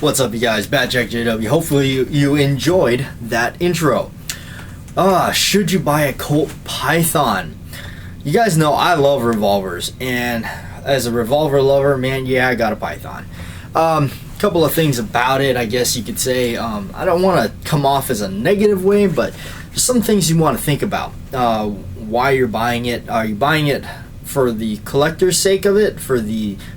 What's up, you guys? Bad Jack JW. Hopefully you enjoyed that intro. Should you buy a Colt Python? You guys know I love revolvers, and as a revolver lover, man, yeah, I got a Python. Couple of things about it, I guess you could say. I don't want to come off as a negative way, but there's some things you want to think about. Why you're buying it? Are you buying it for the collector's sake of it?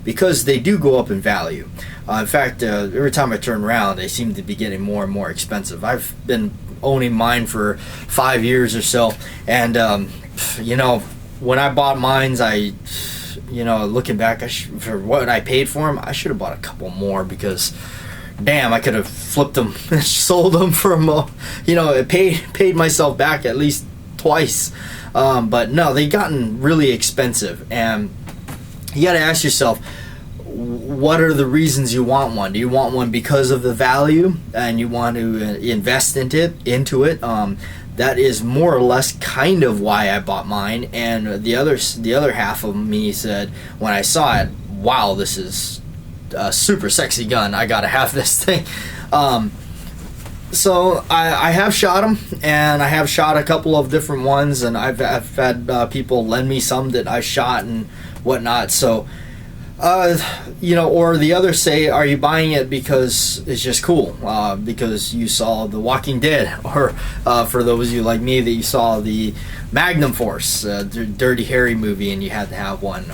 Because they do go up in value. In fact, every time I turn around, they seem to be getting more and more expensive. I've been owning mine for 5 years or so, and when I bought mines, looking back, for what I paid for them, I should have bought a couple more, because damn, I could have flipped them and sold them for more. It paid myself back at least twice. But no, they've gotten really expensive, and you got to ask yourself, what are the reasons you want one? Do you want one because of the value and you want to invest into it? That is more or less kind of why I bought mine. And the other half of me said, when I saw it, wow, this is a super sexy gun, I gotta have this thing. So I have shot them, and I have shot a couple of different ones, and I've had people lend me some that I shot and whatnot. So or the others say, are you buying it because it's just cool, because you saw The Walking Dead, or for those of you like me that you saw the Magnum Force, Dirty Harry movie, and you had to have one.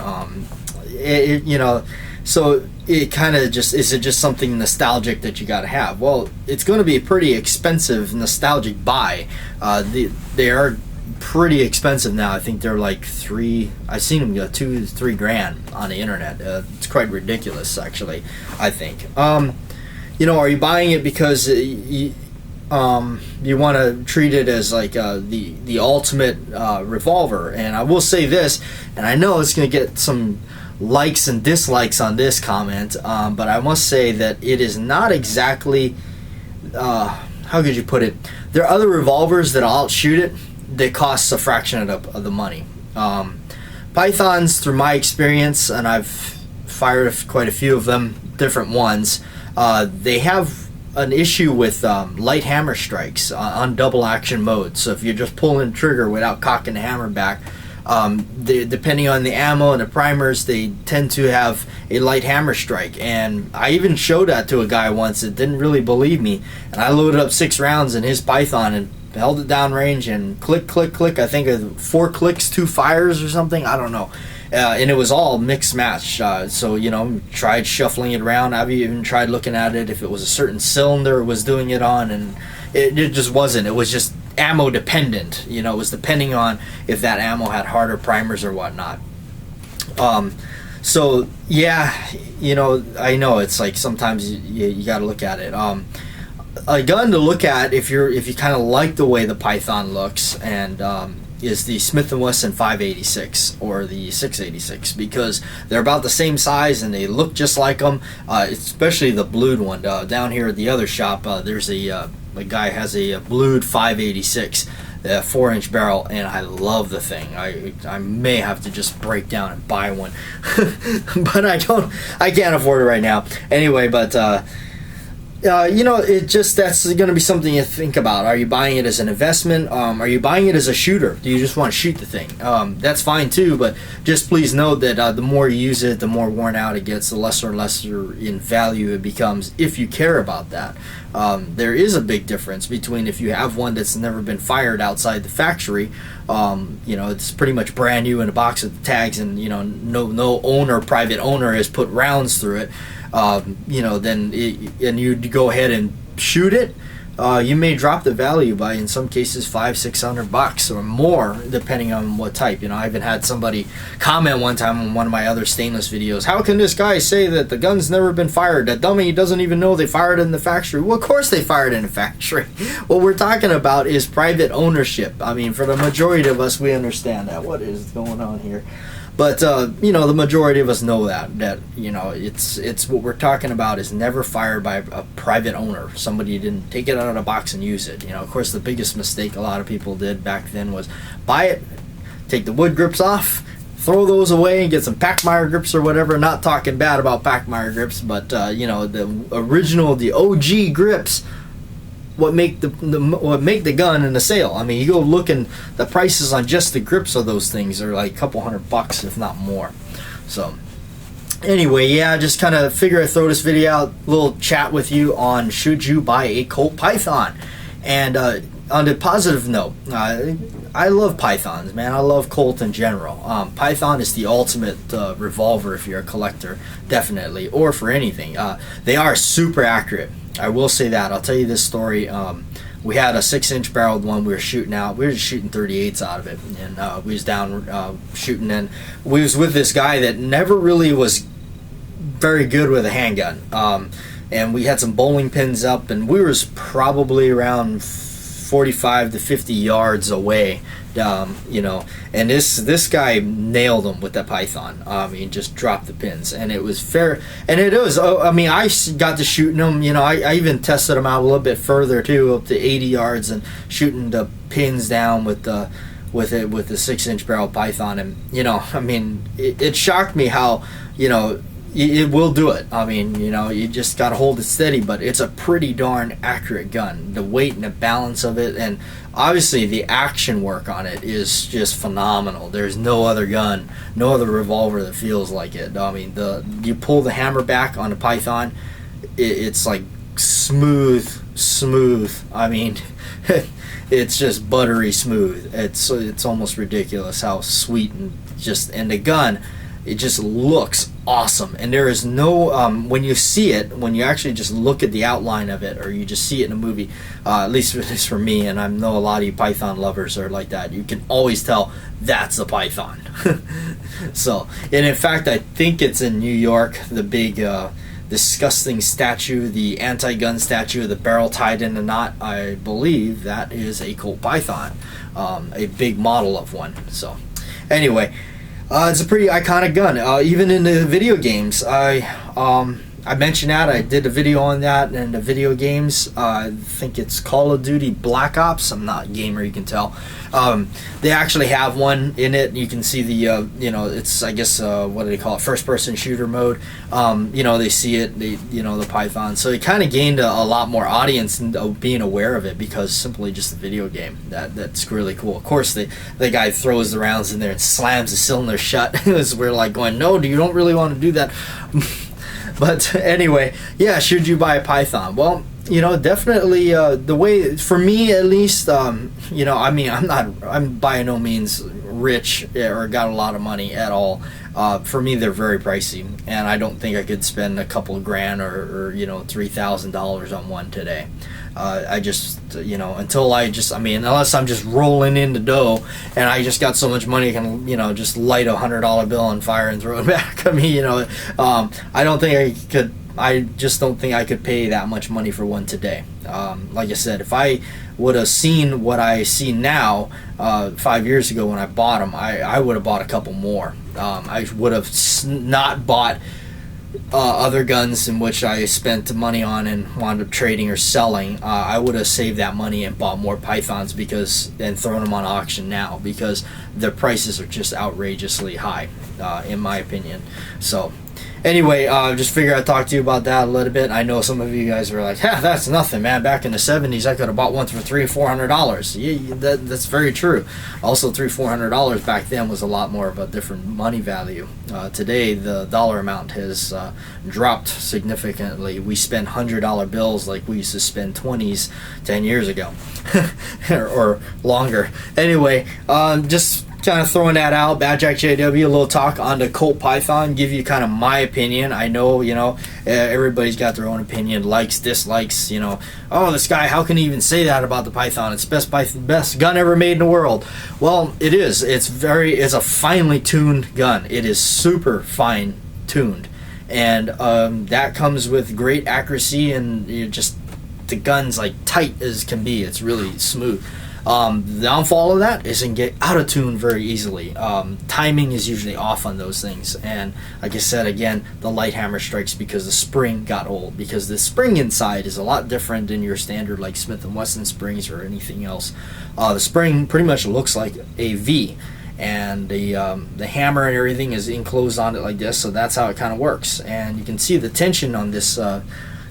So it kind of just, is it just something nostalgic that you got to have? Well, it's going to be a pretty expensive nostalgic buy. They are pretty expensive now. I think they're like I've seen them go $2 to $3 grand on the internet. It's quite ridiculous, actually, I think. Are you buying it because you want to treat it as like the ultimate revolver? And I will say this, and I know it's going to get some likes and dislikes on this comment, but I must say that it is not exactly, how could you put it? There are other revolvers that outshoot it that costs a fraction of the money. Pythons, through my experience, and I've fired quite a few of them, different ones, they have an issue with light hammer strikes on double action mode. So if you're just pulling the trigger without cocking the hammer back, depending on the ammo and the primers, they tend to have a light hammer strike. And I even showed that to a guy once that didn't really believe me, and I loaded up 6 rounds in his Python and held it down range and click, click, click. I think 4 clicks, 2 fires or something, I don't know. And it was all mixed match. So tried shuffling it around. I've even tried looking at it if it was a certain cylinder it was doing it on, and it just wasn't. It was just ammo dependent. It was depending on if that ammo had harder primers or whatnot. So yeah, I know it's like sometimes you got to look at it. A gun to look at if you kind of like the way the Python looks, and is the Smith & Wesson 586 or the 686, because they're about the same size and they look just like them, especially the blued one. Down here at the other shop, there's a guy has a blued 586, 4-inch barrel, and I love the thing. I may have to just break down and buy one, but I can't afford it right now. Anyway, but that's going to be something you think about. Are you buying it as an investment? Are you buying it as a shooter? Do you just want to shoot the thing? That's fine too, but just please note that the more you use it, the more worn out it gets, the lesser and lesser in value it becomes, if you care about that. There is a big difference between if you have one that's never been fired outside the factory, it's pretty much brand new in a box with the tags, and no private owner has put rounds through it. And you go ahead and shoot it, you may drop the value by, in some cases, $500-600 or more, depending on what type. I even had somebody comment one time on one of my other stainless videos, how can this guy say that the gun's never been fired? That dummy doesn't even know they fired it in the factory. Well, of course they fired it in the factory. What we're talking about is private ownership. I mean, for the majority of us, we understand that. What is going on here? But the majority of us know that it's what we're talking about is never fired by a private owner. Somebody didn't take it out of the box and use it. Of course, the biggest mistake a lot of people did back then was buy it, take the wood grips off, throw those away and get some Pachmeyer grips or whatever. Not talking bad about Pachmeyer grips, but you know, the original, the OG grips, what make the gun in the sale. I mean, you go look and the prices on just the grips of those things are like a couple $100, if not more. So anyway, yeah, just kind of figure I'd throw this video out, little chat with you on should you buy a Colt Python. And on a positive note, I love Pythons, man. I love Colt in general. Python is the ultimate revolver if you're a collector, definitely, or for anything. They are super accurate. I will say that. I'll tell you this story. We had a 6-inch barreled one we were shooting out. We were just shooting 38s out of it, and we was down shooting, and we was with this guy that never really was very good with a handgun. And we had some bowling pins up, and we was probably around 45 to 50 yards away, you know, and this guy nailed him with that Python. I mean, just dropped the pins, and it was fair. And it was, I mean, I got to shooting them, you know, I even tested them out a little bit further too, up to 80 yards, and shooting the pins down with the 6-inch barrel Python. And you know, I mean, it shocked me how, you know, it will do it. I mean, you know, you just got to hold it steady, but it's a pretty darn accurate gun. The weight and the balance of it, and obviously the action work on it is just phenomenal. There's no other gun, no other revolver that feels like it. I mean, you pull the hammer back on the Python, it's like smooth. I mean, it's just buttery smooth. It's almost ridiculous how sweet and the gun, it just looks awesome. And there is no when you see it, when you actually just look at the outline of it, or you just see it in a movie, at least it's for me, and I know a lot of you Python lovers are like that, you can always tell that's a Python. So, and in fact, I think it's in New York, the big disgusting statue, the anti-gun statue, the barrel tied in a knot. I believe that is a Colt Python, a big model of one. So anyway, it's a pretty iconic gun. Even in the video games, I mentioned that. I did a video on that in the video games. I think it's Call of Duty Black Ops. I'm not a gamer, you can tell. They actually have one in it. You can see the, you know, it's, I guess, what do they call it? First-person shooter mode. You know, they see it, you know, the Python. So it kind of gained a lot more audience and being aware of it because simply just the video game. That's really cool. Of course, the guy throws the rounds in there and slams the cylinder shut. We're like going, no, you don't really want to do that. But anyway, yeah, should you buy a Python? Well, you know, definitely the way, for me at least, you know, I mean, I'm by no means rich or got a lot of money at all. For me, they're very pricey, and I don't think I could spend a couple of grand or you know, $3,000 on one today. I just, you know, unless I'm just rolling in the dough and I just got so much money I can, you know, just light a $100 bill on fire and throw it back. I mean, you know, I just don't think I could pay that much money for one today. Like I said, if I would have seen what I see now 5 years ago when I bought them, I would have bought a couple more. I would have not bought other guns in which I spent money on and wound up trading or selling. I would have saved that money and bought more Pythons and thrown them on auction now, because their prices are just outrageously high, in my opinion. So anyway, just figured I'd talk to you about that a little bit. I know some of you guys were like, "Ha, that's nothing, man. Back in the 70s, I could have bought one for $300-400. Yeah, that's very true. Also, $300-400 back then was a lot more of a different money value. Today, the dollar amount has dropped significantly. We spend $100 bills like we used to spend 20s 10 years ago, or longer. Anyway, just kind of throwing that out. Bad Jack JW, a little talk on the Colt Python, give you kind of my opinion. I know, you know, everybody's got their own opinion, likes, dislikes, you know. Oh, this guy, how can he even say that about the Python? It's best gun ever made in the world. Well, it is. It's a finely tuned gun. It is super fine tuned, and that comes with great accuracy, and just the gun's like tight as can be. It's really smooth. The downfall of that is it can get out of tune very easily. Timing is usually off on those things, and like I said, again, the light hammer strikes because the spring got old, because the spring inside is a lot different than your standard like Smith & Wesson springs or anything else. The spring pretty much looks like a V, and the hammer and everything is enclosed on it like this. So that's how it kind of works. And you can see the tension on this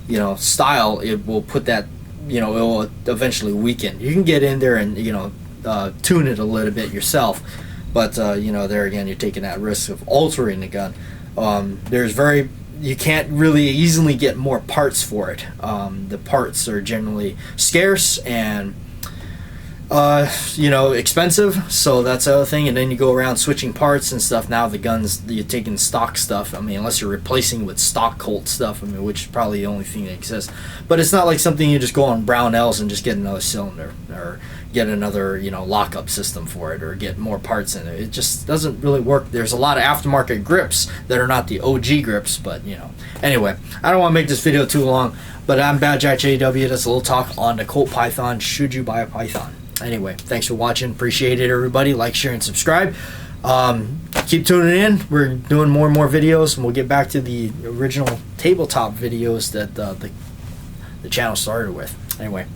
you know, style. It will put that, you know, it will eventually weaken. You can get in there and, you know, tune it a little bit yourself, but you know, there again, you're taking that risk of altering the gun. You can't really easily get more parts for it. The parts are generally scarce and you know, expensive, so that's the other thing. And then you go around switching parts and stuff. Now the guns, you're taking stock stuff. I mean, unless you're replacing with stock Colt stuff, I mean, which is probably the only thing that exists. But it's not like something you just go on Brownells and just get another cylinder or get another, you know, lockup system for it or get more parts in it. It just doesn't really work. There's a lot of aftermarket grips that are not the OG grips, but you know. Anyway, I don't want to make this video too long, but I'm Bad Jack JW. That's a little talk on the Colt Python. Should you buy a Python? Anyway, thanks for watching. Appreciate it, everybody. Like, share, and subscribe. Keep tuning in. We're doing more and more videos, and we'll get back to the original tabletop videos that the channel started with. Anyway,